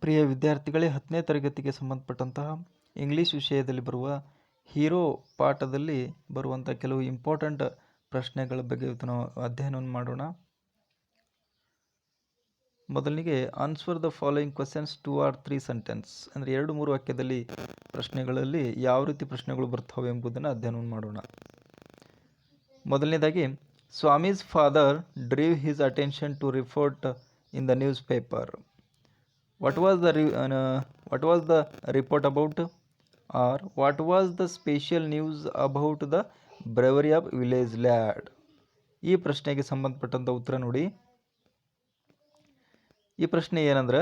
ಪ್ರಿಯ ವಿದ್ಯಾರ್ಥಿಗಳೇ, 10ನೇ ತರಗತಿಗೆ ಸಂಬಂಧಪಟ್ಟಂತಹ ಇಂಗ್ಲೀಷ್ ವಿಷಯದಲ್ಲಿ ಬರುವ ಹೀರೋ ಪಾಠದಲ್ಲಿ ಬರುವಂಥ ಕೆಲವು ಇಂಪಾರ್ಟೆಂಟ್ ಪ್ರಶ್ನೆಗಳ ಬಗ್ಗೆ ಇವತ್ತು ನಾವು ಅಧ್ಯಯನವನ್ನು ಮಾಡೋಣ. ಮೊದಲಿಗೆ answer the following questions 2 or 3 sentence, ಅಂದರೆ 2-3 ವಾಕ್ಯದಲ್ಲಿ ಪ್ರಶ್ನೆಗಳಲ್ಲಿ ಯಾವ ರೀತಿ ಪ್ರಶ್ನೆಗಳು ಬರ್ತವೆ ಎಂಬುದನ್ನು ಅಧ್ಯಯನವನ್ನು ಮಾಡೋಣ. ಮೊದಲನೇದಾಗಿ, Swami's father drew his attention to report in the newspaper. What was the report about? Or what was the special news about the bravery of village lad? ಈ ಪ್ರಶ್ನೆಗೆ ಸಂಬಂಧಪಟ್ಟಂಥ ಉತ್ತರ ನೋಡಿ. ಈ ಪ್ರಶ್ನೆ ಏನಂದ್ರೆ,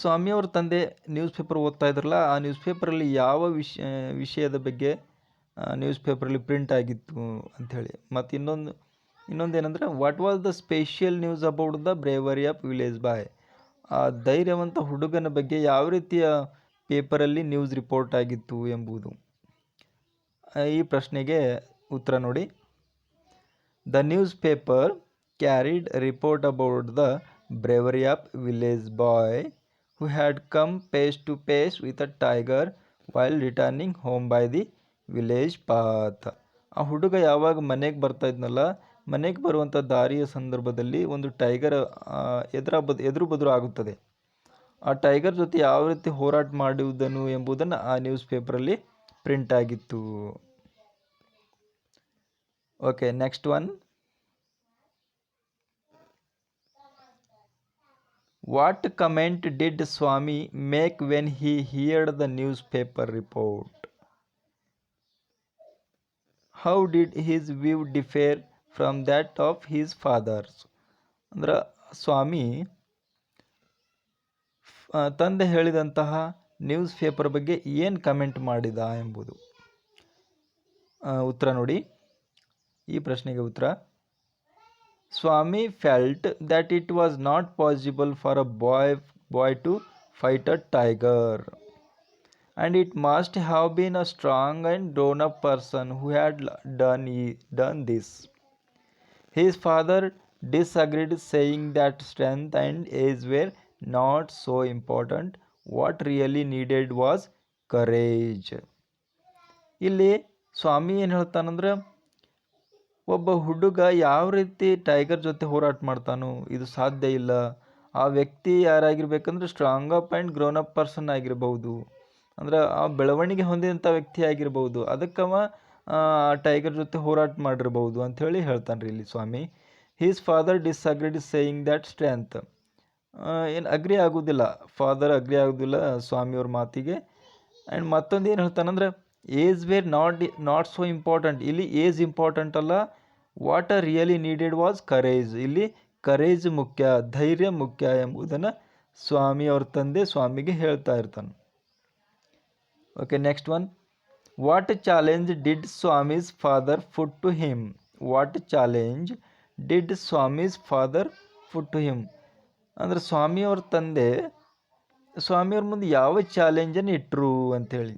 ಸ್ವಾಮಿಯವ್ರ ತಂದೆ ನ್ಯೂಸ್ ಪೇಪರ್ ಓದ್ತಾ ಇದ್ರಲ್ಲ, ಆ ನ್ಯೂಸ್ ಪೇಪರಲ್ಲಿ ಯಾವ ವಿಷಯದ ಬಗ್ಗೆ ನ್ಯೂಸ್ ಪೇಪರಲ್ಲಿ ಪ್ರಿಂಟ್ ಆಗಿತ್ತು ಅಂಥೇಳಿ. ಮತ್ತು ಇನ್ನೊಂದೇನೆಂದರೆ, what was the special news about the bravery of village boy. ಆ ಧೈರ್ಯವಂತ ಹುಡುಗನ ಬಗ್ಗೆ ಯಾವ ರೀತಿಯ ಪೇಪರಲ್ಲಿ ನ್ಯೂಸ್ ರಿಪೋರ್ಟ್ ಆಗಿತ್ತು ಎಂಬುದು. ಈ ಪ್ರಶ್ನೆಗೆ ಉತ್ತರ ನೋಡಿ. The newspaper carried report about the bravery of village boy who had come face to face with a tiger while returning home by the village path. ಆ ಹುಡುಗ ಯಾವಾಗ ಮನೆಗೆ ಬರ್ತಾ ಇದ್ನಲ್ಲ, ಮನೆಗೆ ಬರುವಂಥ ದಾರಿಯ ಸಂದರ್ಭದಲ್ಲಿ ಒಂದು ಟೈಗರ್ ಎದುರು ಬದುರು ಆಗುತ್ತದೆ. ಆ ಟೈಗರ್ ಜೊತೆ ಯಾವ ರೀತಿ ಹೋರಾಟ ಮಾಡುವುದನ್ನು ಎಂಬುದನ್ನು ಆ ನ್ಯೂಸ್ ಪೇಪರಲ್ಲಿ ಪ್ರಿಂಟ್ ಆಗಿತ್ತು. Okay, next one. What comment did Swami make when he heard the newspaper report? How did his view differ from that of his father's. ಅಂದ್ರೆ ಸ್ವಾಮಿ ತಂದೆ ಹೇಳಿದಂತಹ ನ್ಯೂಸ್ ಪೇಪರ್ ಬಗ್ಗೆ ಏನು ಕಮೆಂಟ್ ಮಾಡಿದ ಎಂಬುದು. ಉತ್ತರ ನೋಡಿ. ಈ ಪ್ರಶ್ನೆಗೆ ಉತ್ತರ, Swami felt that it was not possible for a boy to fight a tiger, and it must have been a strong and grown-up person who had done this. His father disagreed, saying that strength and age were not so important. What really needed was courage. ಇಲ್ಲಿ ಸ್ವಾಮಿ ಏನು ಹೇಳ್ತಾನಂದ್ರೆ, ಒಬ್ಬ ಹುಡುಗ ಯಾವ ರೀತಿ tiger ಜೊತೆ ಹೋರಾಟ ಮಾಡ್ತಾನೋ ಇದು ಸಾಧ್ಯ ಇಲ್ಲ. ಆ ವ್ಯಕ್ತಿ ಯಾರಾಗಿರ್ಬೇಕಂದ್ರೆ strong up and grown up person ಆಗಿರ್ಬೋದು, ಅಂದ್ರೆ ಆ ಬೆಳವಣಿಗೆ ಹೊಂದಿದಂಥ ವ್ಯಕ್ತಿ ಆಗಿರ್ಬೋದು. ಅದಕ್ಕವ ಟೈಗರ್ ಜೊತೆ ಹೋರಾಟ ಮಾಡಿರ್ಬೋದು ಅಂಥೇಳಿ ಹೇಳ್ತಾನೆ ರೀ ಇಲ್ಲಿ Swami. His father disagreed saying that strength. ಏನು ಅಗ್ರಿ ಆಗೋದಿಲ್ಲ, ಫಾದರ್ ಅಗ್ರಿ ಆಗೋದಿಲ್ಲ ಸ್ವಾಮಿಯವ್ರ ಮಾತಿಗೆ. ಆ್ಯಂಡ್ ಮತ್ತೊಂದು ಏನು ಹೇಳ್ತಾನಂದ್ರೆ, age were not so important. ಇಲ್ಲಿ ಏಜ್ ಇಂಪಾರ್ಟೆಂಟ್ ಅಲ್ಲ, what are really needed was courage. ಇಲ್ಲಿ ಕರೇಜ್ ಮುಖ್ಯ, ಧೈರ್ಯ ಮುಖ್ಯ ಎಂಬುದನ್ನು ಸ್ವಾಮಿಯವ್ರ ತಂದೆ ಸ್ವಾಮಿಗೆ ಹೇಳ್ತಾ ಇರ್ತಾನೆ. Okay, next one. What challenge did Swami's father put to him? What challenge did Swami's father put to him. ಅಂದರೆ ಸ್ವಾಮಿಯವ್ರ ತಂದೆ ಸ್ವಾಮಿಯವ್ರ ಮುಂದೆ ಯಾವ ಚಾಲೆಂಜನ್ನು ಇಟ್ಟರು ಅಂಥೇಳಿ.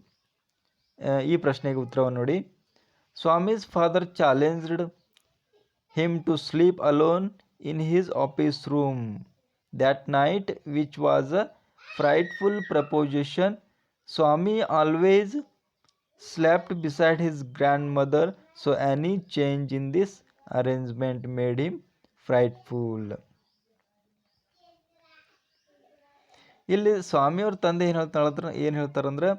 ಈ ಪ್ರಶ್ನೆಗೆ ಉತ್ತರವನ್ನು ನೋಡಿ. Swami's father challenged him to sleep alone in his office room that night, which was a frightful proposition. Swami always slept beside his grandmother, so any change in this arrangement made him frightful. ಇಲ್ಲಿ ಸ್ವಾಮಿಯವ್ರ ತಂದೆ ಏನು ಹೇಳ್ತಾರಂದ್ರೆ,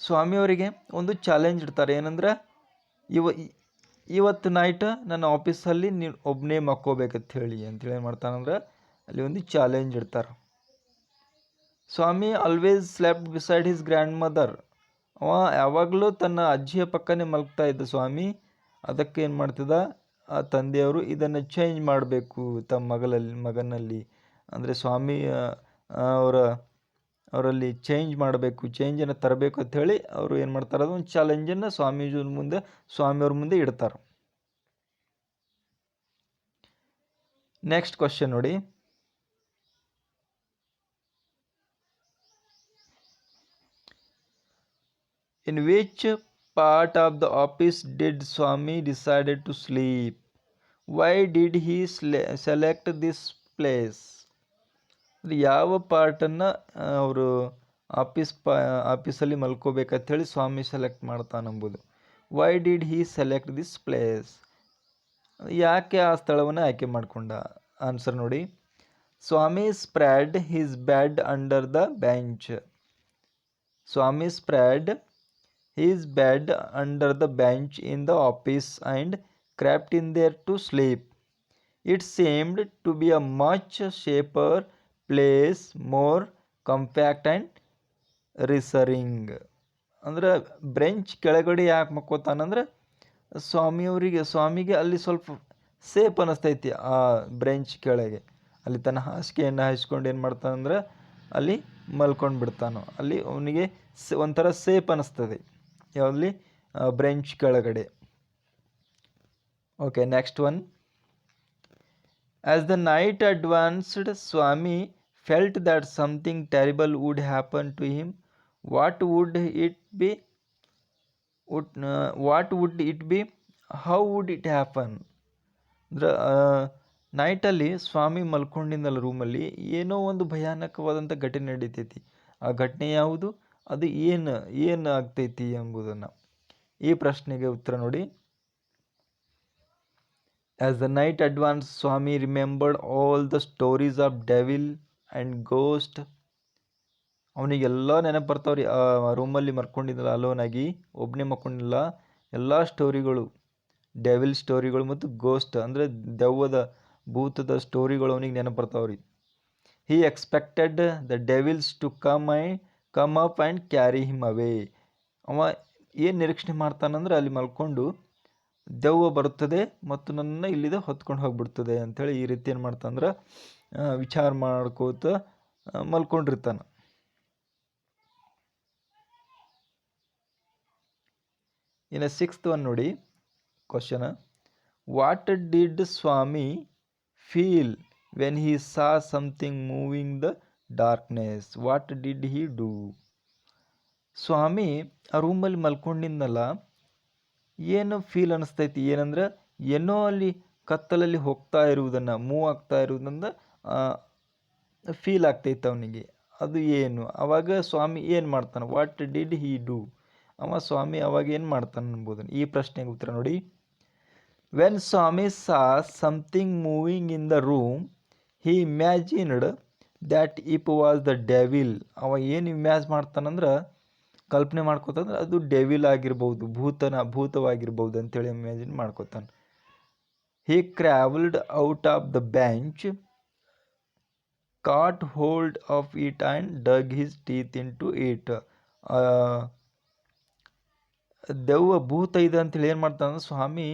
ಸ್ವಾಮಿಯವರಿಗೆ ಒಂದು challenge ಇಡ್ತಾರೆ. ಏನಂದ್ರೆ, ಇವತ್ತು night ನನ್ನ ಆಫೀಸಲ್ಲಿ ನೀವು ಒಬ್ಬನೇ ಮಕ್ಕೋಬೇಕಂತ ಹೇಳಿ ಅಂತೇಳಿ ಏನು ಮಾಡ್ತಾನಂದ್ರೆ ಅಲ್ಲಿ ಒಂದು ಚಾಲೆಂಜ್ ಇಡ್ತಾರೆ. Swami always slept beside his grandmother. ಅವ ಯಾವಾಗಲೂ ತನ್ನ ಅಜ್ಜಿಯ ಪಕ್ಕನೇ ಮಲಗ್ತಾ ಇದ್ದ ಸ್ವಾಮಿ. ಅದಕ್ಕೆ ಏನು ಮಾಡ್ತಿದ್ದ ಆ ತಂದೆಯವರು, ಇದನ್ನು ಚೇಂಜ್ ಮಾಡಬೇಕು ತಮ್ಮ ಮಗನಲ್ಲಿ. ಅಂದರೆ ಸ್ವಾಮಿ ಅವರಲ್ಲಿ ಚೇಂಜ್ ಮಾಡಬೇಕು, ಚೇಂಜನ್ನು ತರಬೇಕು ಅಂತ ಹೇಳಿ ಅವರು ಏನು ಮಾಡ್ತಾರೆ, ಅದೊಂದು ಚಾಲೆಂಜನ್ನು ಸ್ವಾಮಿಯವ್ರ ಮುಂದೆ ಇಡ್ತಾರೆ. ನೆಕ್ಸ್ಟ್ ಕ್ವಶನ್ ನೋಡಿ. In which part of the office did Swami decided to sleep? Why did he select this place. ಯಾವ ಪಾರ್ಟನ್ನು ಅವರು ಆಫೀಸಲ್ಲಿ ಮಲ್ಕೋಬೇಕಂತ ಹೇಳಿ ಸ್ವಾಮಿ ಸೆಲೆಕ್ಟ್ ಮಾಡ್ತಾನೆಂಬುದು. Why did he select this place? ಯಾಕೆ ಆ ಸ್ಥಳವನ್ನು ಆಯ್ಕೆ ಮಾಡಿಕೊಂಡ? ಆನ್ಸರ್ ನೋಡಿ. Swami spread his bed under the bench. Swami spread his bed under the bench in the office and crept in there to sleep. It seemed to be a much safer place, more compact and reassuring. ಅಂದ್ರೆ ಬ್ರೆಂಚ್ ಕೆಳಗಡೆ ಯಾಕೆ ಮಕ್ಕೋತಾನಂದ್ರೆ ಸ್ವಾಮಿಗೆ ಅಲ್ಲಿ ಸ್ವಲ್ಪ safe ಅನ್ನಿಸ್ತೈತಿ ಆ ಬ್ರೆಂಚ್ ಕೆಳಗೆ. ಅಲ್ಲಿ ತನ್ನ ಹಾಸಿಗೆಯನ್ನು ಹಾಯಿಸ್ಕೊಂಡು ಏನು ಮಾಡ್ತಾನಂದ್ರೆ ಅಲ್ಲಿ ಮಲ್ಕೊಂಡು ಬಿಡ್ತಾನೋ. ಅಲ್ಲಿ ಅವನಿಗೆ ಒಂಥರ ಸೇಫ್ ಅನ್ನಿಸ್ತದೆ ಯಾವಲ್ಲಿ ಬ್ರೆಂಚ್ ಕೆಳಗಡೆ. Okay, next one. As the night advanced Swami felt that something terrible would happen to him. What would it be? How would it happen? ಅಂದ್ರೆ ನೈಟಲ್ಲಿ ಸ್ವಾಮಿ ಮಲ್ಕೊಂಡಿದ್ದಲ್ಲ ರೂಮಲ್ಲಿ, ಏನೋ ಒಂದು ಭಯಾನಕವಾದಂಥ ಘಟನೆ ನಡೀತೈತಿ. ಆ ಘಟನೆ ಯಾವುದು? ಅದು ಏನು ಆಗ್ತೈತಿ ಎಂಬುದನ್ನು. ಈ ಪ್ರಶ್ನೆಗೆ ಉತ್ತರ ನೋಡಿ. As the night advanced Swami remembered all the stories of devil and ghost. ಅವನಿಗೆಲ್ಲ ನೆನಪು ಬರ್ತಾವ್ರಿ. ಆ ರೂಮಲ್ಲಿ ಮರ್ಕೊಂಡಿದ್ದಲ್ಲ, ಅಲೋನಾಗಿ ಒಬ್ಬನೇ ಮಕ್ಕೊಂಡಿಲ್ಲ, ಎಲ್ಲ ಸ್ಟೋರಿಗಳು, ಡೆವಿಲ್ ಸ್ಟೋರಿಗಳು ಮತ್ತು ಗೋಸ್ಟ್ ಅಂದರೆ ದೆವ್ವದ ಭೂತದ ಸ್ಟೋರಿಗಳು ಅವನಿಗೆ ನೆನಪು ಬರ್ತಾವ್ರಿ. He expected the devils to come up and carry him away. ಅವ ಏನು ನಿರೀಕ್ಷಣೆ ಮಾಡ್ತಾನಂದ್ರೆ ಅಲ್ಲಿ ಮಲ್ಕೊಂಡು ದೆವ್ವ ಬರುತ್ತದೆ ಮತ್ತು ನನ್ನ ಇಲ್ಲಿದೆ ಹೊತ್ಕೊಂಡು ಹೋಗ್ಬಿಡ್ತದೆ ಅಂಥೇಳಿ ಈ ರೀತಿ ಏನು ಮಾಡ್ತಾನಂದ್ರೆ ವಿಚಾರ ಮಾಡ್ಕೋತ ಮಲ್ಕೊಂಡಿರ್ತಾನೆ. ಇನ್ನು ಸಿಕ್ಸ್ತ್ ಒನ್ ನೋಡಿ question. What did Swami feel when he saw something moving the darkness? What did he do? Swami ಆ ರೂಮಲ್ಲಿ ಮಲ್ಕೊಂಡಿದ್ನಲ್ಲ, ಏನು ಫೀಲ್ ಅನ್ನಿಸ್ತೈತಿ? ಏನಂದ್ರೆ ಏನೋ ಅಲ್ಲಿ ಕತ್ತಲಲ್ಲಿ ಹೋಗ್ತಾ ಇರುವುದನ್ನು, ಮೂವ್ ಆಗ್ತಾ ಇರುವುದನ್ನು ಫೀಲ್ ಆಗ್ತೈತೆ ಅವನಿಗೆ. ಅದು ಏನು? ಅವಾಗ ಸ್ವಾಮಿ ಏನು ಮಾಡ್ತಾನೆ? What did he do? Swami ಅವಾಗ ಏನು ಮಾಡ್ತಾನೆ ಅನ್ಬೋದನ್ನು. ಈ ಪ್ರಶ್ನೆಗೆ ಉತ್ತರ ನೋಡಿ. When Swami saw something moving in the room, he imagined that it was the devil. ಅವ ಏನು ಇಮ್ಯಾಜ್ ಮಾಡ್ತಾನಂದ್ರೆ, ಕಲ್ಪನೆ ಮಾಡ್ಕೋತಂದ್ರೆ ಅದು ಡೆವಿಲ್ ಆಗಿರ್ಬೋದು, ಭೂತವಾಗಿರ್ಬೋದು ಅಂತೇಳಿ ಇಮ್ಯಾಜಿನ್ ಮಾಡ್ಕೋತಾನೆ. He crawled out of the bench, caught hold of it and dug his teeth into it. ದೆವ್ವ ಭೂತ ಇದೆ ಅಂತೇಳಿ ಏನು ಮಾಡ್ತಾನೆ ಸ್ವಾಮಿ,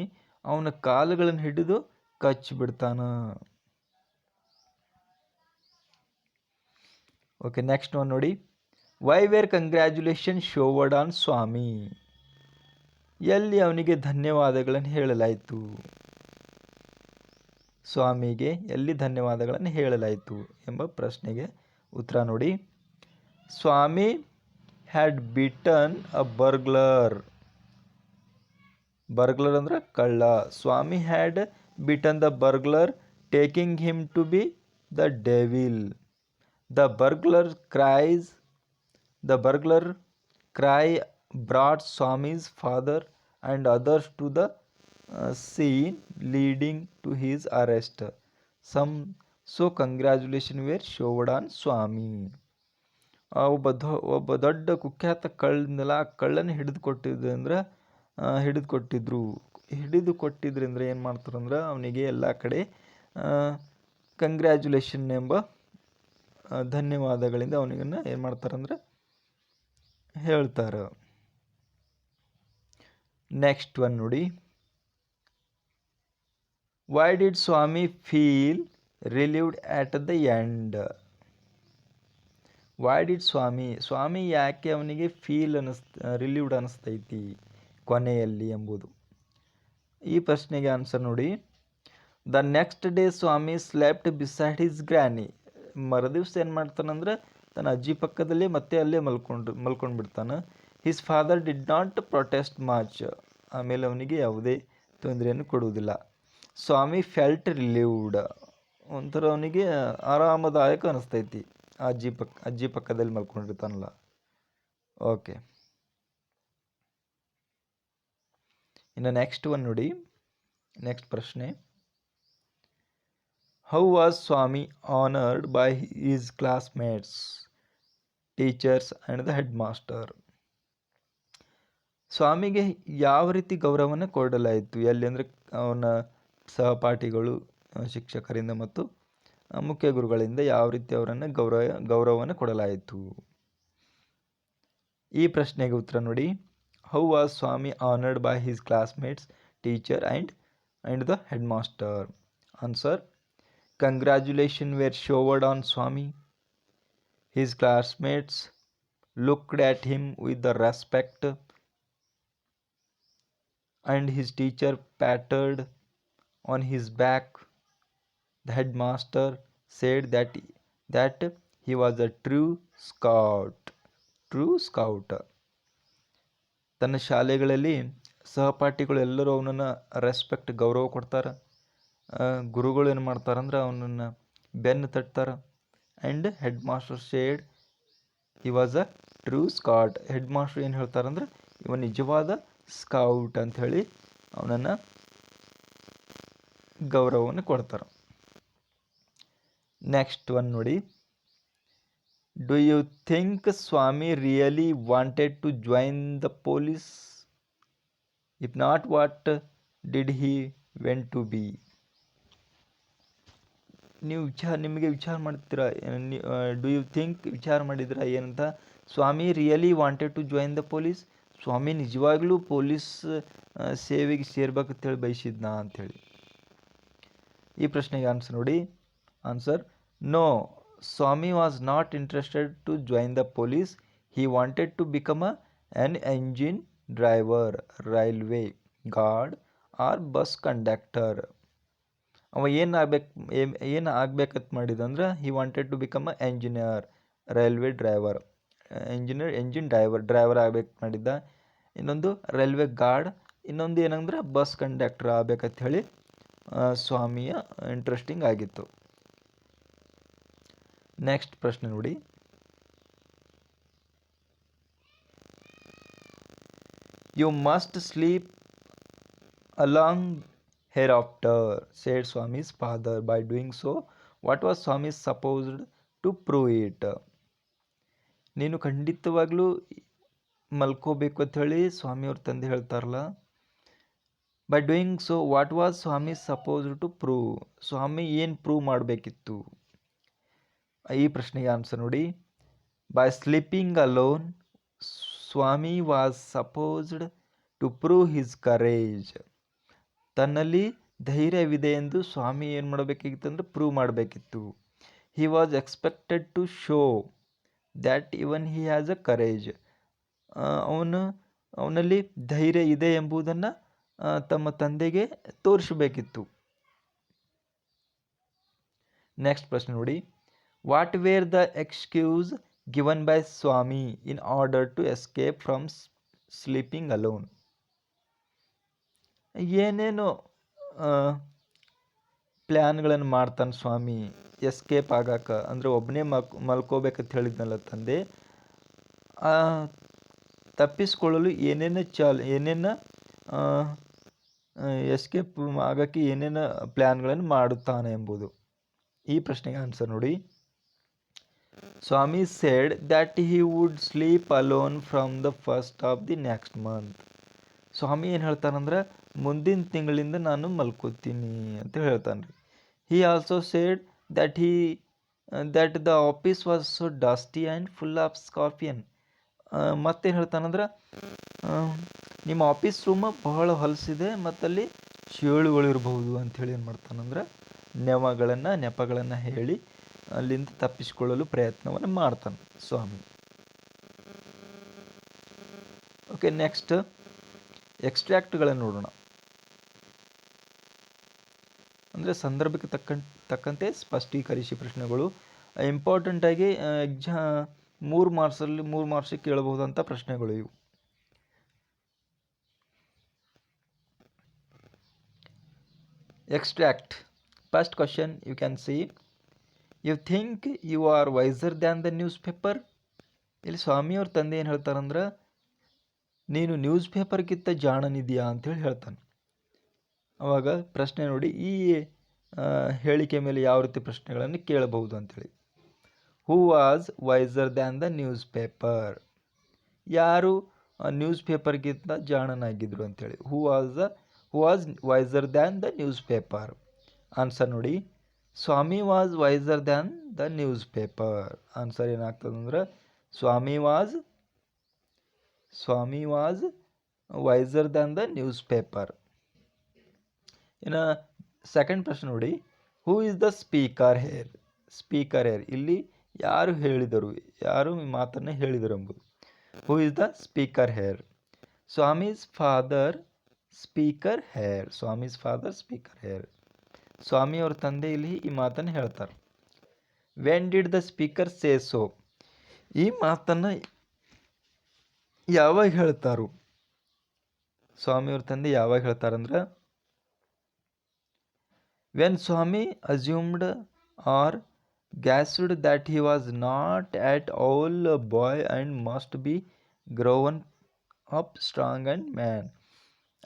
ಅವನ ಕಾಲುಗಳನ್ನು ಹಿಡಿದು ಕಚ್ಚಿಬಿಡ್ತಾನ. ಓಕೆ, ನೆಕ್ಸ್ಟ್ ಒನ್ ನೋಡಿ. ವೈ ವೇರ್ ಕಂಗ್ರ್ಯಾಚುಲೇಷನ್ ಶೋವರ್ಡ್ ಆನ್ ಸ್ವಾಮಿ? ಎಲ್ಲಿ ಅವನಿಗೆ ಧನ್ಯವಾದಗಳನ್ನು ಹೇಳಲಾಯಿತು? ಸ್ವಾಮಿಗೆ ಎಲ್ಲಿ ಧನ್ಯವಾದಗಳನ್ನು ಹೇಳಲಾಯಿತು ಎಂಬ ಪ್ರಶ್ನೆಗೆ ಉತ್ತರ ನೋಡಿ. Swami had bitten a burglar. Burglar ಅಂದ್ರೆ ಕಳ್ಳ. Swami had bitten the burglar, taking him to be the devil. The burglar cry brought Swami's father and others to the scene, leading to his arrest. So congratulations were showered on Swami. ಒಬ್ಬ ದೊಡ್ಡ ಕುಖ್ಯಾತ ಕಳ್ಳನೆಲ್ಲ ಕಳ್ಳನ ಹಿಡಿದುಕೊಟ್ಟಿದ್ರಿಂದ ಏನು ಮಾಡ್ತಾರಂದ್ರೆ ಅವನಿಗೆ ಎಲ್ಲ ಕಡೆ congratulation ಎಂಬ ಧನ್ಯವಾದಗಳಿಂದ ಅವನಿಗನ್ನು ಏನು ಮಾಡ್ತಾರಂದ್ರೆ ಹೇಳ್ತಾರೆ. ನೆಕ್ಸ್ಟ್ ಒನ್ ನೋಡಿ. Why did Swami feel relieved at the end? Why did Swami ಯಾಕೆ ಅವನಿಗೆ ರಿಲೀವ್ಡ್ ಅನ್ನಿಸ್ತೈತಿ ಕೊನೆಯಲ್ಲಿ ಎಂಬುದು. ಈ ಪ್ರಶ್ನೆಗೆ ಆನ್ಸರ್ ನೋಡಿ. The next day Swami slept beside his granny. ಮರುದಿವ್ಸ ಏನು ಮಾಡ್ತಾನಂದ್ರೆ ತನ್ನ ಅಜ್ಜಿ ಪಕ್ಕದಲ್ಲಿ ಮತ್ತೆ ಅಲ್ಲೇ ಮಲ್ಕೊಂಡು ಬಿಡ್ತಾನೆ. His father did not protest much. ಆಮೇಲೆ ಅವನಿಗೆ ಯಾವುದೇ ತೊಂದರೆಯನ್ನು ಕೊಡುವುದಿಲ್ಲ. Swami felt relieved. ಒಂಥರ ಅವನಿಗೆ ಆರಾಮದಾಯಕ ಅನಿಸ್ತೈತಿ. ಅಜ್ಜಿ ಪಕ್ಕದಲ್ಲಿ ಮಲ್ಕೊಂಡಿರ್ತಾನಲ್ಲ. ಓಕೆ, ಇನ್ನು ನೆಕ್ಸ್ಟ್ ಒನ್ ನೋಡಿ. ನೆಕ್ಸ್ಟ್ ಪ್ರಶ್ನೆ, how was Swami honoured by his classmates, teachers and the headmaster? ಸ್ವಾಮಿಗೆ ಯಾವ ರೀತಿ ಗೌರವವನ್ನು ಕೊಡಲಾಯಿತು? ಎಲ್ಲಿ ಅಂದರೆ ಅವನ ಸಹಪಾಠಿಗಳು, ಶಿಕ್ಷಕರಿಂದ ಮತ್ತು ಮುಖ್ಯ ಗುರುಗಳಿಂದ ಯಾವ ರೀತಿ ಅವರನ್ನು ಗೌರವವನ್ನು ಕೊಡಲಾಯಿತು? ಈ ಪ್ರಶ್ನೆಗೆ ಉತ್ತರ ನೋಡಿ. How was Swami honoured by his classmates, teacher and the headmaster? Answer, congratulation were showered on Swami. His classmates looked at him with the respect, and his teacher patted on his back. The headmaster said that he was a true scout. ತನ್ನ ಶಾಲೆಗಳಲ್ಲಿ ಸಹಪಾಠಿಗಳು ಎಲ್ಲರೂ ಅವನನ್ನು respect, ಗೌರವ ಕೊಡ್ತಾರೆ. ಗುರುಗಳು ಏನು ಮಾಡ್ತಾರಂದ್ರೆ ಅವನನ್ನು ಬೆನ್ನು ತಟ್ತಾರೆ. And headmaster said he was a true scout. Headmaster ಏನು ಹೇಳ್ತಾರಂದ್ರೆ ಇವ ನಿಜವಾದ ಸ್ಕೌಟ್ ಅಂಥೇಳಿ ಅವನನ್ನು ಗೌರವವನ್ನು ಕೊಡ್ತಾರೆ. ನೆಕ್ಸ್ಟ್ ಒನ್ ನೋಡಿ. Do you think Swami really wanted to join the police? If not, what did he want to be? ನಿಮಗೆ ವಿಚಾರ ಮಾಡ್ತೀರಾ? ಡು ಯು ಥಿಂಕ್, ವಿಚಾರ ಮಾಡಿದಿರಾ ಏನಂತ? Swami really wanted to join the police, Swami ನಿಜವಾಗ್ಲೂ ಪೊಲೀಸ್ ಸೇವೆಗೆ ಸೇರ್ಬೇಕಂತೇಳಿ ಬಯಸಿದ್ನಾ ಅಂಥೇಳಿ. ಈ ಪ್ರಶ್ನೆಗೆ ಆನ್ಸರ್ ನೋಡಿ. Answer, no, Swami was not interested to join the police. He wanted to become an engine driver, railway guard or bus conductor. ಅವ ಏನು ಆಗ್ಬೇಕಂತ ಮಾಡಿದಂದ್ರೆ he wanted to become a engineer, railway driver, engine driver ಆಗ್ಬೇಕು ಮಾಡಿದ್ದ. ಇನ್ನೊಂದು railway guard, ಇನ್ನೊಂದು ಏನಂದ್ರೆ bus conductor ಆಗ್ಬೇಕಂತ ಹೇಳಿ ಸ್ವಾಮಿಯ ಇಂಟ್ರೆಸ್ಟಿಂಗ್ ಆಗಿತ್ತು. ನೆಕ್ಸ್ಟ್ ಪ್ರಶ್ನೆ ನೋಡಿ. You must sleep along hereafter, said Swami's father. By doing so, what was Swami supposed to prove it? ನೀನು ಖಂಡಿತವಾಗ್ಲೂ ಮಲ್ಕೋಬೇಕು ಅಂತ ಹೇಳಿ ಸ್ವಾಮಿಯವ್ರ ತಂದೆ ಹೇಳ್ತಾರಲ್ಲ. By doing so what was Swami supposed to prove? Swami ಏನು ಪ್ರೂವ್ ಮಾಡಬೇಕಿತ್ತು? ಈ ಪ್ರಶ್ನೆಗೆ ಆನ್ಸರ್ ನೋಡಿ. By sleeping alone, Swami was supposed to prove his courage. ತನ್ನಲ್ಲಿ ಧೈರ್ಯವಿದೆ ಎಂದು ಸ್ವಾಮಿ ಏನು ಮಾಡಬೇಕಿತ್ತು ಅಂದರೆ ಪ್ರೂವ್ ಮಾಡಬೇಕಿತ್ತು. He was expected to show that even he has a courage. ಅವನಲ್ಲಿ ಧೈರ್ಯ ಇದೆ ಎಂಬುದನ್ನು ತಮ್ಮ ತಂದೆಗೆ ತೋರಿಸಬೇಕಿತ್ತು. ನೆಕ್ಸ್ಟ್ ಪ್ರಶ್ನೆ ನೋಡಿ. What were the excuse given by Swami in order to escape from sleeping alone? ಏನೇನು ಪ್ಲ್ಯಾನ್ಗಳನ್ನು ಮಾಡ್ತಾನೆ ಸ್ವಾಮಿ ಎಸ್ಕೇಪ್ ಆಗಾಕ, ಅಂದರೆ ಒಬ್ಬನೇ ಮಲ್ಕೋಬೇಕಂತ ಹೇಳಿದ್ನಲ್ಲ ತಂದೆ, ತಪ್ಪಿಸ್ಕೊಳ್ಳಲು ಏನೇನು ಎಸ್ಕೇಪ್ ಆಗೋಕ್ಕೆ ಏನೇನು ಪ್ಲ್ಯಾನ್ಗಳನ್ನು ಮಾಡುತ್ತಾನೆ ಎಂಬುದು. ಈ ಪ್ರಶ್ನೆಗೆ ಆನ್ಸರ್ ನೋಡಿ. Swami said that he would sleep alone from the first of the next month. Swami ಏನು ಹೇಳ್ತಾನಂದ್ರೆ ಮುಂದಿನ ತಿಂಗಳಿಂದ ನಾನು ಮಲ್ಕೋತೀನಿ ಅಂತ ಹೇಳ್ತಾನೆ ರೀ. He also said that the office was so dusty and full of scorpion. ಮತ್ತೇನು ಹೇಳ್ತಾನಂದ್ರೆ ನಿಮ್ಮ ಆಫೀಸ್ ರೂಮ್ ಬಹಳ ಹೊಲಸಿದೆ ಮತ್ತಲ್ಲಿ ಚೇಳುಗಳು ಇರಬಹುದು ಅಂಥೇಳಿ ಏನು ಮಾಡ್ತಾನಂದ್ರೆ ನೆಪಗಳನ್ನು ಹೇಳಿ ಅಲ್ಲಿಂದ ತಪ್ಪಿಸಿಕೊಳ್ಳಲು ಪ್ರಯತ್ನವನ್ನು ಮಾಡ್ತಾನೆ ಸ್ವಾಮಿ. ಓಕೆ, ನೆಕ್ಸ್ಟ್ ಎಕ್ಸ್ಟ್ರಾಕ್ಟ್ಗಳನ್ನು ನೋಡೋಣ. ಅಂದರೆ ಸಂದರ್ಭಕ್ಕೆ ತಕ್ಕಂತೆ ಸ್ಪಷ್ಟೀಕರಿಸಿ ಪ್ರಶ್ನೆಗಳು. ಇಂಪಾರ್ಟೆಂಟಾಗಿ 3 ಮಾರ್ಕ್ಸಿಗೆ ಕೇಳಬಹುದಂಥ ಪ್ರಶ್ನೆಗಳು ಇವು. Extract first question you can see, you think you are wiser than the newspaper. ಇಲ್ಲಿ ಸ್ವಾಮಿಯವ್ರ ತಂದೆ ಏನು ಹೇಳ್ತಾರಂದ್ರೆ, ನೀನು ನ್ಯೂಸ್ ಪೇಪರ್ಗಿಂತ ಜಾಣನಿದೆಯಾ ಅಂಥೇಳಿ ಹೇಳ್ತಾನೆ. ಅವಾಗ ಪ್ರಶ್ನೆ ನೋಡಿ, ಈ ಹೇಳಿಕೆ ಮೇಲೆ ಯಾವ ರೀತಿ ಪ್ರಶ್ನೆಗಳನ್ನು ಕೇಳಬಹುದು ಅಂಥೇಳಿ. Who was wiser than the newspaper, ಯಾರು ನ್ಯೂಸ್ ಪೇಪರ್ಗಿಂತ ಜಾಣನಾಗಿದ್ರು ಅಂಥೇಳಿ. Who was wiser than the newspaper. Answer ನೋಡಿ, Swami was wiser than the newspaper. Answer ಏನಾಗ್ತದಂದ್ರೆ Swami was wiser than the newspaper. ಇನ್ನು ಸೆಕೆಂಡ್ ಪ್ರಶ್ನೆ ನೋಡಿ, who is the speaker here. Speaker here, ಇಲ್ಲಿ ಯಾರು ಹೇಳಿದರು, ಯಾರು ಈ ಮಾತನ್ನು ಹೇಳಿದರು ಎಂಬುದು. Who is the speaker here. Swami's father speaker here. Swami's father speaker here. ಸ್ವಾಮಿಯವ್ರ ತಂದೆ ಇಲ್ಲಿ ಈ ಮಾತನ್ನು ಹೇಳ್ತಾರೆ. When did the speaker say so. ಈ ಮಾತನ್ನು ಯಾವಾಗ ಹೇಳ್ತಾರು, ಸ್ವಾಮಿಯವ್ರ ತಂದೆ ಯಾವಾಗ ಹೇಳ್ತಾರಂದ್ರೆ, when Swami assumed or guessed that he was not at all a boy and must be grown up strong and man.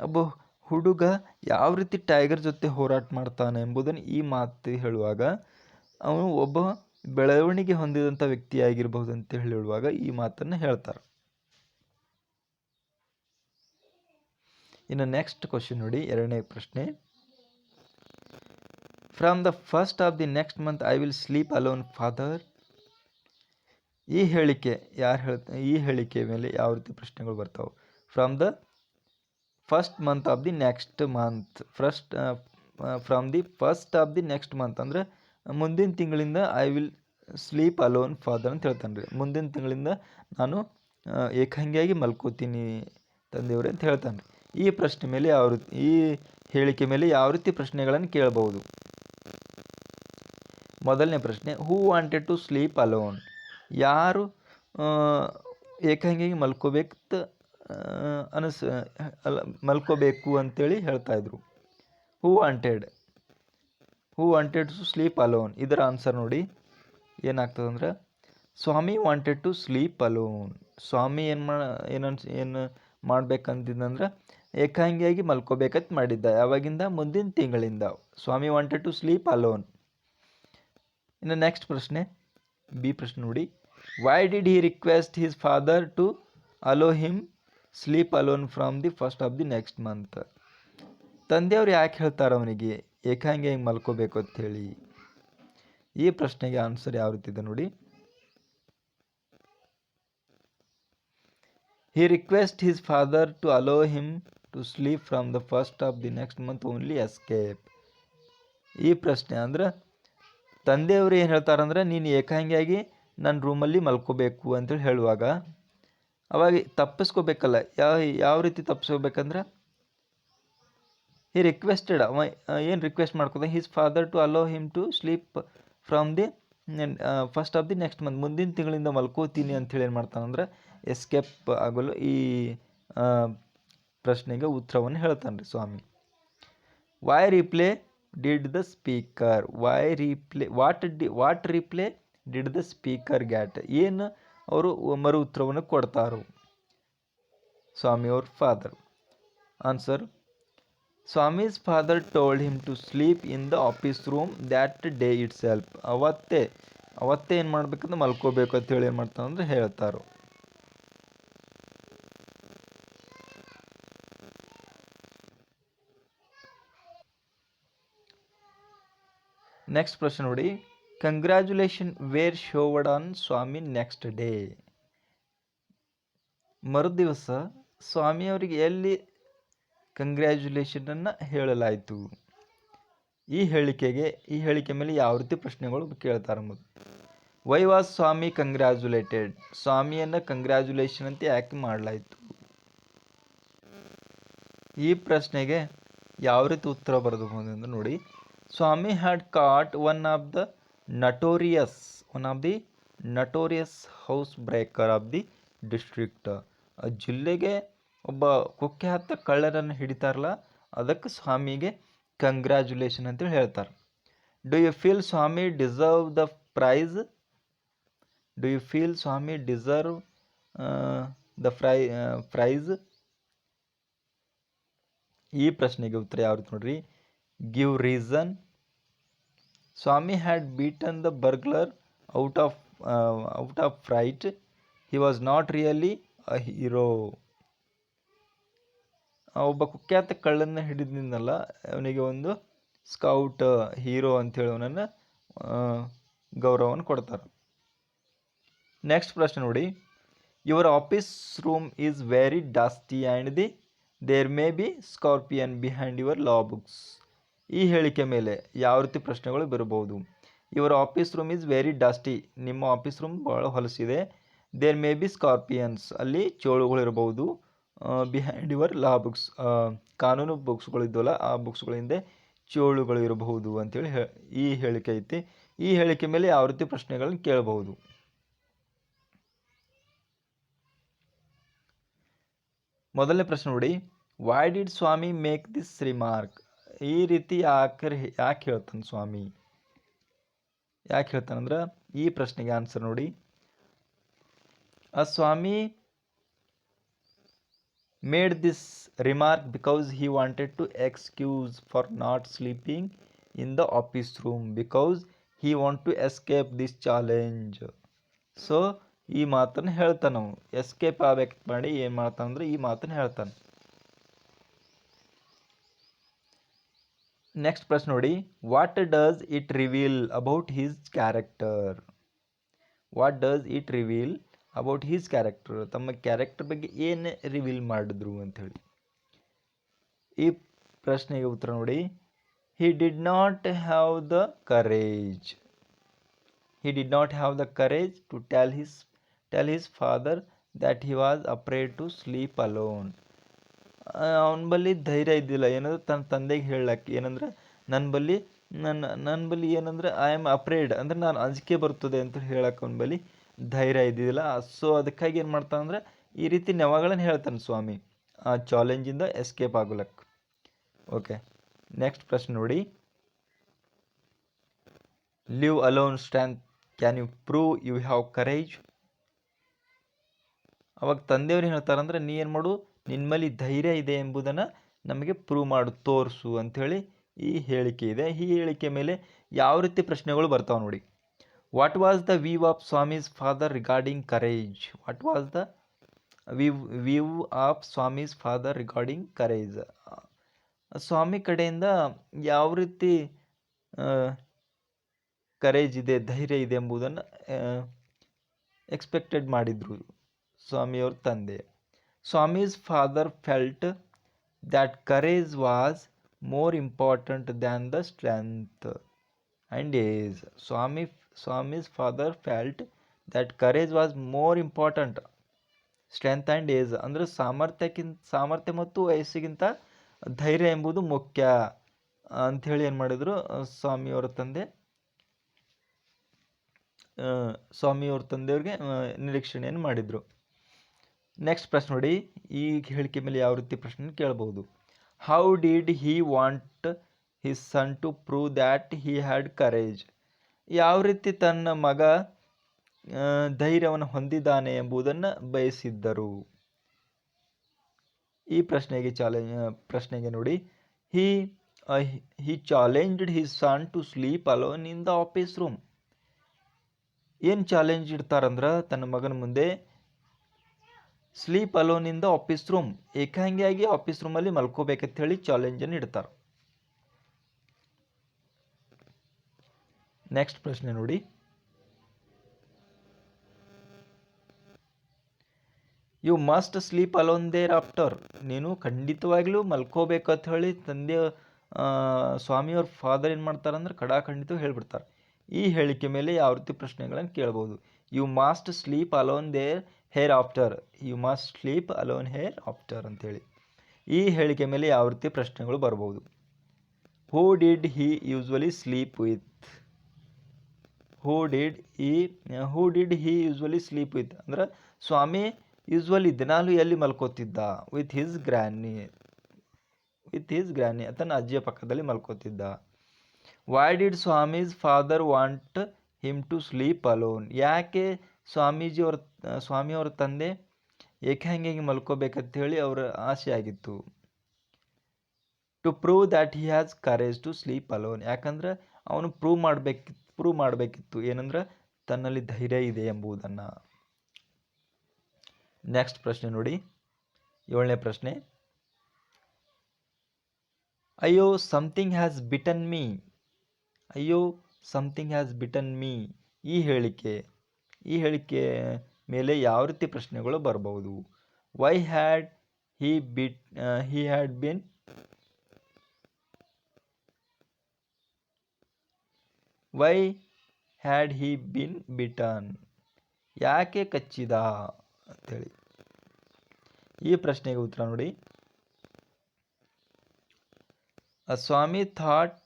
ಒಬ್ಬ ಹುಡುಗ ಯಾವ ರೀತಿ ಟೈಗರ್ ಜೊತೆ ಹೋರಾಟ ಮಾಡ್ತಾನೆ ಎಂಬುದನ್ನು ಈ ಮಾತು ಹೇಳುವಾಗ, ಅವನು ಒಬ್ಬ ಬೆಳವಣಿಗೆ ಹೊಂದಿದಂಥ ವ್ಯಕ್ತಿಯಾಗಿರ್ಬಹುದು ಅಂತ ಹೇಳುವಾಗ ಈ ಮಾತನ್ನು ಹೇಳ್ತಾರೆ. ಇನ್ನು ನೆಕ್ಸ್ಟ್ ಕ್ವಶನ್ ನೋಡಿ, ಎರಡನೇ ಪ್ರಶ್ನೆ. From the first of the next month I will sleep alone father. ಈ ಹೇಳಿಕೆ ಈ ಹೇಳಿಕೆ ಮೇಲೆ ಯಾವ ರೀತಿ ಪ್ರಶ್ನೆಗಳು ಬರ್ತಾವೆ. From the first month of the next month, from the first of the next month ಅಂದರೆ ಮುಂದಿನ ತಿಂಗಳಿಂದ I will sleep alone father ಅಂತ ಹೇಳ್ತಾನೆ ರೀ. ಮುಂದಿನ ತಿಂಗಳಿಂದ ನಾನು ಏಕಾಂಗಿಯಾಗಿ ಮಲ್ಕೋತೀನಿ ತಂದೆಯವ್ರೆ ಅಂತ ಹೇಳ್ತಾನೆ. ಈ ಪ್ರಶ್ನೆ ಮೇಲೆ ಈ ಹೇಳಿಕೆ ಮೇಲೆ ಯಾವ ರೀತಿ ಪ್ರಶ್ನೆಗಳನ್ನು ಕೇಳಬಹುದು. ಮೊದಲನೇ ಪ್ರಶ್ನೆ, who wanted to sleep alone. ಯಾರು ಏಕಾಂಗಿಯಾಗಿ ಮಲ್ಕೋಬೇಕು ಅಂತೇಳಿ ಹೇಳ್ತಾಯಿದ್ರು. Who wanted to sleep alone. ಇದರ ಆನ್ಸರ್ ನೋಡಿ ಏನಾಗ್ತದಂದ್ರೆ, Swami wanted to sleep alone. Swami ಏನು ಮಾಡ್ಬೇಕಂತಿದ್ದಂದ್ರೆ ಏಕಾಂಗಿಯಾಗಿ ಮಲ್ಕೋಬೇಕಂತ ಮಾಡಿದ್ದ. ಯಾವಾಗಿಂದ? ಮುಂದಿನ ತಿಂಗಳಿಂದ. Swami wanted to sleep alone. ಇನ್ನು ನೆಕ್ಸ್ಟ್ ಪ್ರಶ್ನೆ, ಬಿ ಪ್ರಶ್ನೆ ನೋಡಿ, why did he request his father to allow him sleep alone from the first of the next month. ತಂದೆಯವರು ಯಾಕೆ ಹೇಳ್ತಾರೆ ಅವನಿಗೆ ಏಕಾಂಗಿಯಾಗಿ ಮಲ್ಕೋಬೇಕು ಅಂತ ಹೇಳಿ? ಈ ಪ್ರಶ್ನೆಗೆ ಆನ್ಸರ್ ಯಾವ ರೀತಿ ಇದೆ ನೋಡಿ. He request his father to allow him to sleep from the first of the next month only escape. ಈ ಪ್ರಶ್ನೆ ಅಂದ್ರೆ ತಂದೆಯವರು ಏನು ಹೇಳ್ತಾರಂದ್ರೆ, ನೀನು ಏಕಾಂಗಿಯಾಗಿ ನನ್ನ ರೂಮಲ್ಲಿ ಮಲ್ಕೋಬೇಕು ಅಂತೇಳಿ ಹೇಳುವಾಗ ಅವಾಗ ತಪ್ಪಿಸ್ಕೋಬೇಕಲ್ಲ. ಯಾವ ರೀತಿ ತಪ್ಪಿಸ್ಕೋಬೇಕಂದ್ರೆ, ಹಿ ರಿಕ್ವೆಸ್ಟೆಡ್, ಅವ ಏನು ರಿಕ್ವೆಸ್ಟ್ ಮಾಡ್ಕೋದ, his father to allow him to sleep from the first of the next month, ಮುಂದಿನ ತಿಂಗಳಿಂದ ಮಲ್ಕೋತೀನಿ ಅಂಥೇಳಿ ಏನು ಮಾಡ್ತಾನಂದ್ರೆ ಎಸ್ಕೇಪ್ ಆಗಲು ಈ ಪ್ರಶ್ನೆಗೆ ಉತ್ತರವನ್ನು ಹೇಳ್ತಾನೆ ರೀ Swami. Why reply did the speaker. What reply did the speaker get. ಏನು ಅವರು ಮರು ಉತ್ತರವನ್ನು ಕೊಡ್ತಾರೋ ಸ್ವಾಮಿಯವ್ರ father. Answer, Swami's father told him to sleep in the office room that day itself. ಅವತ್ತೇ ಏನು ಮಾಡ್ಬೇಕಂದ್ರೆ ಮಲ್ಕೋಬೇಕು ಅಂತೇಳಿ ಏನು ಮಾಡ್ತಾನಂದ್ರೆ ಹೇಳ್ತಾರೋ. ನೆಕ್ಸ್ಟ್ ಪ್ರಶ್ನೆ ನೋಡಿ, congratulation were showered on Swami next day. ಮರುದಿವಸ ಸ್ವಾಮಿಯವರಿಗೆ ಎಲ್ಲಿ ಕಂಗ್ರ್ಯಾಚುಲೇಷನನ್ನು ಹೇಳಲಾಯಿತು? ಈ ಹೇಳಿಕೆ ಮೇಲೆ ಯಾವ ರೀತಿ ಪ್ರಶ್ನೆಗಳು ಕೇಳ್ತಾರೆ ಎಂಬುದು. Why was Swami congratulated. ಸ್ವಾಮಿಯನ್ನು ಕಂಗ್ರ್ಯಾಚುಲೇಷನ್ ಅಂತ ಯಾಕೆ ಮಾಡಲಾಯಿತು? ಈ ಪ್ರಶ್ನೆಗೆ ಯಾವ ರೀತಿ ಉತ್ತರ ಬರೆದಬಹುದು ಎಂದು ನೋಡಿ. Swami had caught one of the notorious house breaker of the district. ಜಿಲ್ಲೆಗೆ ಒಬ್ಬ ಕುಖ್ಯಾತ ಕಳ್ಳರನ್ನು ಹಿಡಿತಾರಲ್ಲ, ಅದಕ್ಕೆ ಸ್ವಾಮಿಗೆ ಕಂಗ್ರ್ಯಾಚುಲೇಷನ್ ಅಂತೇಳಿ ಹೇಳ್ತಾರೆ. Do you feel Swami deserve the prize? Do you feel Swami deserve the prize? ಈ ಪ್ರಶ್ನೆಗೆ ಉತ್ತರ ಯಾವ ರೀತಿ ನೋಡ್ರಿ. Give reason. Swami had beaten the burglar out of fright. He was not really a hero. ಒಬ್ಬ ಕುಖ್ಯಾತ ಕಳ್ಳನ್ನ ಹಿಡಿದಿದ್ದಲ್ಲ, ಅವನಿಗೆ ಒಂದು ಸ್ಕೌಟ್ ಹೀರೋ ಅಂತೇಳಿ ಅವನನ್ನು ಗೌರವವನ್ನು ಕೊಡ್ತಾರೆ. ನೆಕ್ಸ್ಟ್ ಪ್ರಶ್ನೆ ನೋಡಿ. Your office room is very dusty and there may be scorpion behind your law books. ಈ ಹೇಳಿಕೆ ಮೇಲೆ ಯಾವ ರೀತಿ ಪ್ರಶ್ನೆಗಳು ಬರಬಹುದು. Your office room is very dusty, ನಿಮ್ಮ ಆಫೀಸ್ ರೂಮ್ ಭಾಳ ಹೊಲಸಿದೆ. ದೇರ್ ಮೇ ಬಿ ಸ್ಕಾರ್ಪಿಯನ್ಸ್, ಅಲ್ಲಿ ಚೋಳುಗಳಿರಬಹುದು. ಬಿಹೈಂಡ್ ಯುವರ್ ಲಾ ಬುಕ್ಸ್, ಕಾನೂನು ಬುಕ್ಸ್ಗಳು ಇದ್ದವಲ್ಲ ಆ ಬುಕ್ಸ್ಗಳ ಹಿಂದೆ ಚೋಳುಗಳು ಇರಬಹುದು ಅಂತೇಳಿ ಈ ಹೇಳಿಕೆ ಐತಿ. ಈ ಹೇಳಿಕೆ ಮೇಲೆ ಯಾವ ರೀತಿ ಪ್ರಶ್ನೆಗಳನ್ನ ಕೇಳಬಹುದು. ಮೊದಲನೇ ಪ್ರಶ್ನೆ ನೋಡಿ. Why did Swami make this remark? ಈ ರೀತಿ ಯಾಕೆ ಹೇಳ್ತಾನೆ ಸ್ವಾಮಿ? ಯಾಕೆ ಹೇಳ್ತಾನಂದ್ರೆ ಈ ಪ್ರಶ್ನೆಗೆ ಆನ್ಸರ್ ನೋಡಿ. ಸ್ವಾಮಿ made this remark because he wanted to excuse for not sleeping in the office room because he want to escape this challenge. So ಈ ಮಾತನ್ನು ಹೇಳ್ತಾನೆ, ನಾವು ಎಸ್ಕೇಪ್ ಆಗ್ಬೇಕು ಮಾಡಿ ಏನು ಮಾಡ್ತಾನಂದ್ರೆ ಈ ಮಾತನ್ನು ಹೇಳ್ತಾನೆ. ನೆಕ್ಸ್ಟ್ ಪ್ರಶ್ನೆ ನೋಡಿ. What does it reveal about his character? What does it reveal about his character? ತಮ್ಮ ಕ್ಯಾರೆಕ್ಟರ್ ಬಗ್ಗೆ ಏನು ರಿವೀಲ್ ಮಾಡಿದ್ರು ಅಂಥೇಳಿ. ಈ ಪ್ರಶ್ನೆಗೆ ಉತ್ತರ ನೋಡಿ. He did not have the courage. He did not have the courage to tell his father that he was afraid to sleep alone. ಅವನ ಬಳಿ ಧೈರ್ಯ ಇದ್ದಿಲ್ಲ ಏನಂದ್ರೆ ತನ್ನ ತಂದೆಗೆ ಹೇಳಕ್ಕೆ, ಏನಂದ್ರೆ ನನ್ನ ಬಳಿ ಏನಂದ್ರೆ ಐ ಆಮ್ ಅಫ್ರೇಡ್ ಅಂದ್ರೆ ನಾನು ಅಂಜಿಕೆ ಬರ್ತದೆ ಅಂತ ಹೇಳಕ್ಕೆ ಅವನ ಬಳಿ ಧೈರ್ಯ ಇದ್ದಿದ್ದಿಲ್ಲ. ಸೊ ಅದಕ್ಕಾಗಿ ಏನು ಮಾಡ್ತಾನಂದ್ರೆ ಈ ರೀತಿ ನೆವಗಳನ್ನು ಹೇಳ್ತಾನೆ ಸ್ವಾಮಿ ಆ ಚಾಲೆಂಜಿಂದ ಎಸ್ಕೇಪ್ ಆಗೋಲಕ್ಕೆ. ಓಕೆ, ನೆಕ್ಸ್ಟ್ ಪ್ರಶ್ನೆ ನೋಡಿ. Live alone strength, can you prove you have courage? ಅವಾಗ ತಂದೆಯವ್ರು ಹೇಳ್ತಾರಂದ್ರೆ ನೀ ಏನು ಮಾಡು, ನಿನ್ನಲ್ಲಿ ಧೈರ್ಯ ಇದೆ ಎಂಬುದನ್ನು ನಮಗೆ ಪ್ರೂವ್ ಮಾಡು, ತೋರಿಸು ಅಂಥೇಳಿ ಈ ಹೇಳಿಕೆ ಇದೆ. ಈ ಹೇಳಿಕೆ ಮೇಲೆ ಯಾವ ರೀತಿ ಪ್ರಶ್ನೆಗಳು ಬರ್ತಾವೆ ನೋಡಿ. What was the view of Swami's father regarding courage? What was the view of Swami's father regarding courage? ಸ್ವಾಮಿ ಕಡೆಯಿಂದ ಯಾವ ರೀತಿ ಕರೇಜ್ ಇದೆ, ಧೈರ್ಯ ಇದೆ ಎಂಬುದನ್ನು ಎಕ್ಸ್ಪೆಕ್ಟೆಡ್ ಮಾಡಿದ್ರು ಸ್ವಾಮಿಯವ್ರ ತಂದೆ. Swami's father felt that courage was more important than the strength and age. Swami's father felt that courage was more important, strength and age ಅಂದರೆ ಸಾಮರ್ಥ್ಯ ಮತ್ತು ವಯಸ್ಸಿಗಿಂತ ಧೈರ್ಯ ಎಂಬುದು ಮುಖ್ಯ ಅಂಥೇಳಿ ಏನು ಮಾಡಿದರು ಸ್ವಾಮಿಯವ್ರ ತಂದೆಯವ್ರಿಗೆ ನಿರೀಕ್ಷಣೆಯನ್ನು ಮಾಡಿದರು. ನೆಕ್ಸ್ಟ್ ಪ್ರಶ್ನೆ ನೋಡಿ. ಈ ಹೇಳಿಕೆ ಮೇಲೆ ಯಾವ ರೀತಿ ಪ್ರಶ್ನೆ ಕೇಳಬಹುದು. How did he want his son to prove that he had courage? ಯಾವ ರೀತಿ ತನ್ನ ಮಗ ಧೈರ್ಯವನ್ನು ಹೊಂದಿದ್ದಾನೆ ಎಂಬುದನ್ನು ಬಯಸಿದ್ದರು. ಈ ಪ್ರಶ್ನೆಗೆ ನೋಡಿ. He challenged his son to sleep alone in the office room. ಏನು ಚಾಲೆಂಜ್ ಇಡ್ತಾರಂದ್ರೆ ತನ್ನ ಮಗನ ಮುಂದೆ sleep alone in the office room, ಏಕಾಂಗಿಯಾಗಿ ಆಫೀಸ್ ರೂಮಲ್ಲಿ ಮಲ್ಕೋಬೇಕಂತ ಹೇಳಿ ಚಾಲೆಂಜನ್ನು ಇಡ್ತಾರೆ. ನೆಕ್ಸ್ಟ್ ಪ್ರಶ್ನೆ ನೋಡಿ. You must sleep alone thereafter. ನೀನು ಖಂಡಿತವಾಗ್ಲೂ ಮಲ್ಕೋಬೇಕಂತ ಹೇಳಿ ಸ್ವಾಮಿಯವ್ರ ಫಾದರ್ ಏನು ಮಾಡ್ತಾರಂದ್ರೆ ಖಂಡಿತ ಹೇಳ್ಬಿಡ್ತಾರೆ. ಈ ಹೇಳಿಕೆ ಮೇಲೆ ಯಾವ ರೀತಿ ಪ್ರಶ್ನೆಗಳನ್ನು ಕೇಳ್ಬೋದು. You must sleep alone there hereafter. You must sleep alone hereafter ಅಂತೇಳಿ ಈ ಹೇಳಿಕೆ ಮೇಲೆ ಯಾವ ರೀತಿ ಪ್ರಶ್ನೆಗಳು ಬರ್ಬೋದು. Who did he usually sleep with? Who did he usually sleep with ಅಂದ್ರೆ ಸ್ವಾಮಿ ಯೂಸ್ವಲಿ ದಿನಾಲು ಎಲ್ಲಿ ಮಲ್ಕೋತಿದ್ದ? With his granny. ತನ್ನ ಅಜ್ಜಿಯ ಪಕ್ಕದಲ್ಲಿ ಮಲ್ಕೋತಿದ್ದ. Why did Swami's father want him to sleep alone? ಯಾಕೆ ಸ್ವಾಮಿಯವ್ರ ತಂದೆ ಏಕಾಂಗಿಯಾಗಿ ಮಲ್ಕೋಬೇಕಂತ ಹೇಳಿ ಅವರ ಆಸೆ ಆಗಿತ್ತು. To prove that he has courage to sleep alone. ಯಾಕಂದ್ರೆ ಅವನು ಪ್ರೂವ್ ಮಾಡಬೇಕಿತ್ತು ಏನಂದ್ರೆ ತನ್ನಲ್ಲಿ ಧೈರ್ಯ ಇದೆ ಎಂಬುದನ್ನು. ನೆಕ್ಸ್ಟ್ ಪ್ರಶ್ನೆ ನೋಡಿ, 7ನೇ ಪ್ರಶ್ನೆ. ಅಯ್ಯೋ ಸಮಥಿಂಗ್ ಹ್ಯಾಸ್ ಬಿಟನ್ ಮೀ. ಅಯ್ಯೋ ಸಮಥಿಂಗ್ ಹ್ಯಾಸ್ ಬಿಟನ್ ಮೀ ಈ ಹೇಳಿಕೆ ಮೇಲೆ ಯಾವ ರೀತಿ ಪ್ರಶ್ನೆಗಳು ಬರಬಹುದು? Why had he had been why had he been bitten? ಯಾಕೆ ಕಚ್ಚಿದ ಅಂತೇಳಿ. ಈ ಪ್ರಶ್ನೆಗೆ ಉತ್ತರ ನೋಡಿ. Swami thought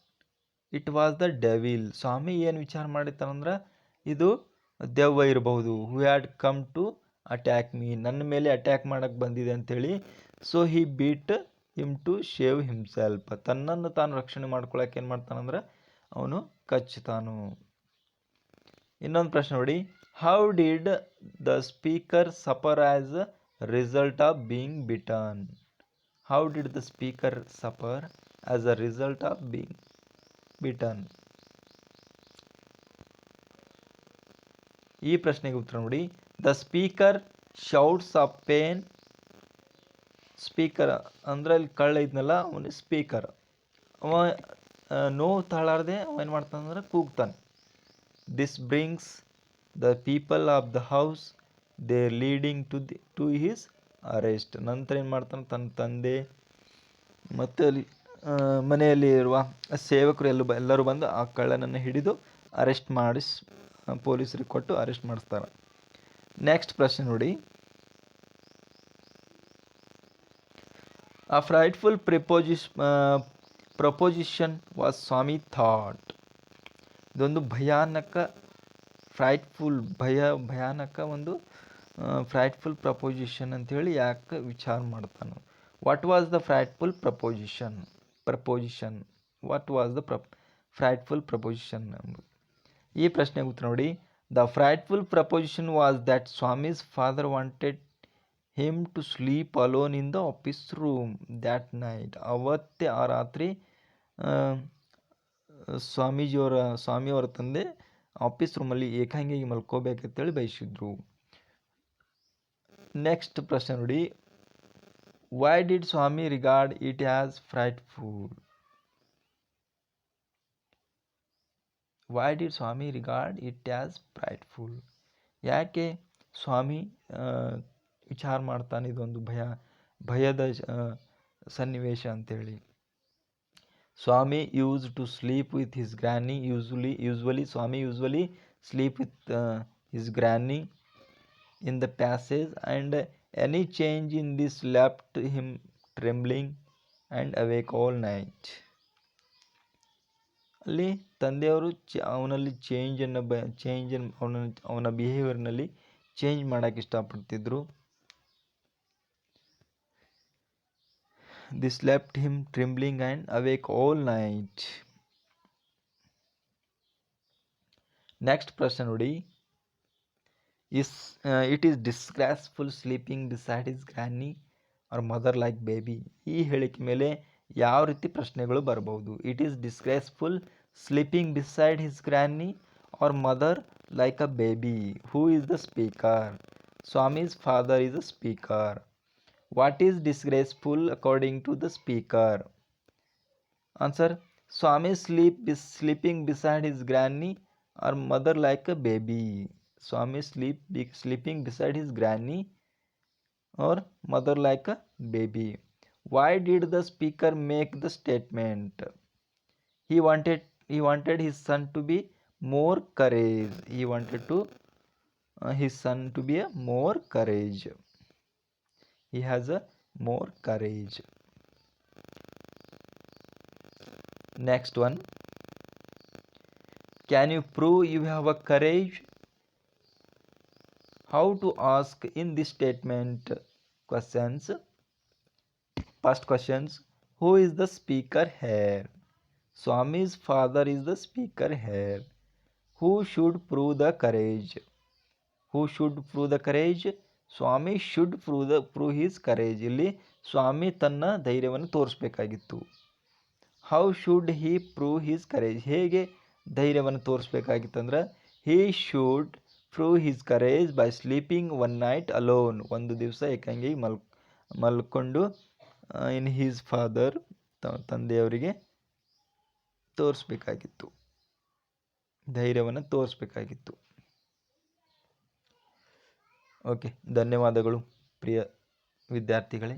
it was the devil. Swami ಏನು ವಿಚಾರ ಮಾಡಿರ್ತಾನಂದ್ರೆ ಇದು ದೆವ್ವ ಇರಬಹುದು. Who had come to attack me, ನನ್ನ ಮೇಲೆ ಅಟ್ಯಾಕ್ ಮಾಡಕ್ಕೆ ಬಂದಿದೆ ಅಂಥೇಳಿ. So he beat him to shave himself. ತನ್ನನ್ನು ತಾನು ರಕ್ಷಣೆ ಮಾಡ್ಕೊಳಕ್ಕೆ ಏನು ಮಾಡ್ತಾನಂದ್ರೆ ಅವನು ಕಚ್ಚುತ್ತಾನು. ಇನ್ನೊಂದು ಪ್ರಶ್ನೆ ನೋಡಿ. How did the speaker suffer as a result of being bitten? How did the speaker suffer as a result of being bitten? ಈ ಪ್ರಶ್ನೆಗೆ ಉತ್ತರ ನೋಡಿ. The speaker shouts of pain. Speaker ಅಂದ್ರೆ ಅಲ್ಲಿ ಕಳ್ಳ ಇದ್ನಲ್ಲ ಅವನು ಸ್ಪೀಕರ್. ಅವ ನೋವು ತಾಳಾರ್ದೆ ಅವ ಏನು ಮಾಡ್ತಾನಂದ್ರೆ ಕೂಗ್ತಾನೆ. This brings the people of the house there leading to his arrest. ನಂತರ ಏನು ಮಾಡ್ತಾನೆ, ತನ್ನ ತಂದೆ ಮತ್ತು ಅಲ್ಲಿ ಮನೆಯಲ್ಲಿ ಇರುವ ಸೇವಕರು ಎಲ್ಲರೂ ಬಂದು ಆ ಕಳ್ಳನನ್ನು ಹಿಡಿದು ಅರೆಸ್ಟ್ ಪೊಲೀಸರಿಗೆ ಕೊಟ್ಟು ಅರೆಸ್ಟ್ ಮಾಡಿಸ್ತಾರೆ. ನೆಕ್ಸ್ಟ್ ಪ್ರಶ್ನೆ ನೋಡಿ. A frightful proposition was Swami thought. ಇದೊಂದು ಭಯಾನಕ ಒಂದು ಫ್ರೈಟ್ಫುಲ್ ಪ್ರಪೋಸಿಷನ್ ಅಂತೇಳಿ ಯಾಕೆ ವಿಚಾರ ಮಾಡ್ತಾನೆ? What was the frightful proposition? What was the frightful proposition? ಈ ಪ್ರಶ್ನೆಗೆ ಉತ್ತರ ನೋಡಿ. The frightful proposition was that Swami's father wanted him to sleep alone in the office room that night. ಅವತ್ತೇ ಆ ರಾತ್ರಿ ಸ್ವಾಮಿಯವರ ತಂದೆ ಆಫೀಸ್ ರೂಮಲ್ಲಿ ಏಕಾಂಗಿಯಾಗಿ ಮಲ್ಕೋಬೇಕಂತೇಳಿ ಬಯಸಿದ್ರು. ನೆಕ್ಸ್ಟ್ ಪ್ರಶ್ನೆ ನೋಡಿ. Why did Swami regard it as frightful? Why did Swami regard it as frightful? ಯಾಕೆ ಸ್ವಾಮಿ ವಿಚಾರ ಮಾಡ್ತಾನೆ ಇದೊಂದು ಭಯದ ಸನ್ನಿವೇಶ ಅಂತೇಳಿ? Swami used to sleep with his granny. Swami usually sleep with his granny in the passage and any change in this left him trembling and awake all night. ಅಲ್ಲಿ ತಂದೆಯವರು ಅವನಲ್ಲಿ ಅವನ ಬಿಹೇವಿಯರ್ನಲ್ಲಿ ಚೇಂಜ್ ಮಾಡೋಕ್ಕೆ ಇಷ್ಟಪಡ್ತಿದ್ರು. This left him trembling and awake all night. Next ಪ್ರಶ್ನೆ ನೋಡಿ. It is disgraceful sleeping beside his granny or mother like baby. ಈ ಹೇಳಿಕೆ ಮೇಲೆ ಯಾವ ರೀತಿ ಪ್ರಶ್ನೆಗಳು ಬರಬಹುದು? It is disgraceful sleeping beside his granny or mother like a baby. Who is the speaker? Swami's father is the speaker. What is disgraceful according to the speaker? Answer. Swami sleeping beside his granny or mother like a baby. Swami sleeping beside his granny or mother like a baby. Why did the speaker make the statement? He wanted his son to be more courage. He wanted his son to be a more courage. He has a more courage. Next one. Can you prove you have a courage? How to ask in this statement? Questions. First questions. Who is the speaker here? Swami's father is the speaker here. Who should prove the courage? Who should prove the courage? Swami should prove his courage. ಇಲ್ಲಿ ಸ್ವಾಮಿ ತನ್ನ ಧೈರ್ಯವನ್ನು ತೋರಿಸ್ಬೇಕಾಗಿತ್ತು. How should he prove his courage? ಹೇಗೆ ಧೈರ್ಯವನ್ನು ತೋರಿಸ್ಬೇಕಾಗಿತ್ತಂದ್ರೆ he should prove his courage by sleeping one night alone. ಒಂದು ದಿವಸ ಏಕಾಂಗಿ ಮಲ್ಕೊಂಡು ಇನ್ ಹೀಸ್ ಫಾದರ್, ತಂದೆಯವರಿಗೆ ತೋರಿಸ್ಬೇಕಾಗಿತ್ತು, ಧೈರ್ಯವನ್ನು ತೋರಿಸ್ಬೇಕಾಗಿತ್ತು. ಓಕೆ, ಧನ್ಯವಾದಗಳು ಪ್ರಿಯ ವಿದ್ಯಾರ್ಥಿಗಳೇ.